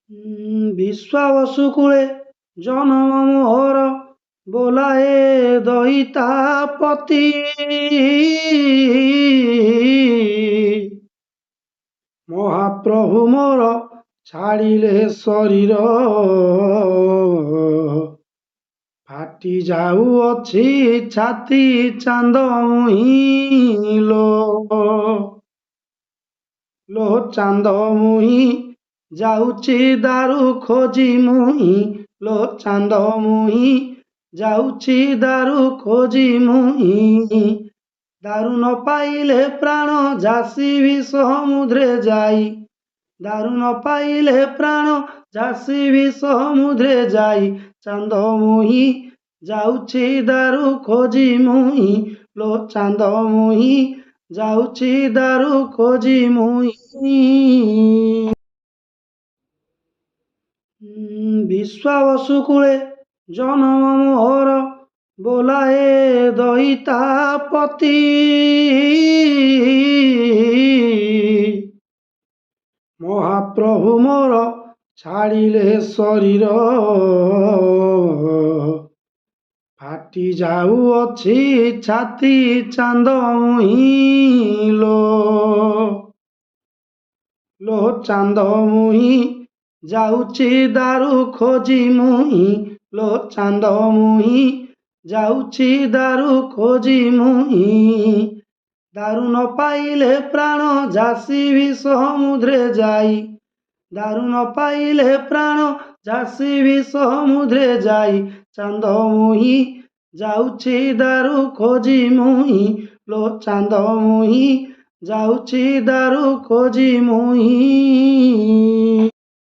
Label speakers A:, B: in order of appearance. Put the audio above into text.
A: ବିଶ୍ୱାବସୁ କୂଳେ ଜନମ ମୋହର, ବୋଲାଏ ଦଇତାପତି। ମହାପ୍ରଭୁ ମୋର ଛାଡ଼ିଲେ ଶରୀର, ଫାଟି ଯାଉଅଛି ଛାତି ଚାନ୍ଦ ମୁହିଁ ଲୋ ଚାନ୍ଦ ମୁହିଁ ଯାଉଛି ଦାରୁ ଖୋଜି ମୁହିଁ ଲୋ ଚାନ୍ଦ ମୁହିଁ ଯାଉଛି ଦାରୁ ଖୋଜି ମୁହିଁ। ଦାରୁ ନ ପାଇଲେ ପ୍ରାଣ ଝାସିବି ସମୁଦ୍ରେ ଯାଇ, ଦାରୁ ନ ପାଇଲେ ପ୍ରାଣ ଝାସିବି ସମୁଦ୍ରେ ଯାଇ। ଚାନ୍ଦ ମୁହିଁ ଯାଉଛି ଦାରୁ ଖୋଜି ମୁହିଁ ଲୋ ଚାନ୍ଦ ମୁହିଁ ଯାଉଛି ଦାରୁ ଖୋଜି ମୁହିଁ। ବିଶ୍ୱାବସୁ କୂଳେ ଜନମ ମୋହର, ବୋଲାଏ ଦଇତାପତି। ମହାପ୍ରଭୁ ମୋର ଛାଡ଼ିଲେ ଶରୀର, ଫାଟି ଯାଉଅଛି ଛାତି ଚାନ୍ଦ ମୁହିଁ ଲୋ ଚାନ୍ଦ ମୁହିଁ ଯାଉଛି ଦାରୁ ଖୋଜି ମୁହିଁ ଲୋ ଚାନ୍ଦ ମୁହିଁ ଯାଉଛି ଦାରୁ ଖୋଜି ମୁହିଁ। ଦାରୁ ନ ପାଇଲେ ପ୍ରାଣ ଝାସିବି ସମୁଦ୍ରେ ଯାଇ, ଦାରୁ ନ ପାଇଲେ ପ୍ରାଣ ଝାସିବି ସମୁଦ୍ରେ ଯାଇ। ଚାନ୍ଦ ମୁହିଁ ଯାଉଛି ଦାରୁ ଖୋଜି ମୁହିଁ ଲୋ ଚାନ୍ଦ ମୁହିଁ ଯାଉଛି ଦାରୁ ଖୋଜି ମୁହିଁ।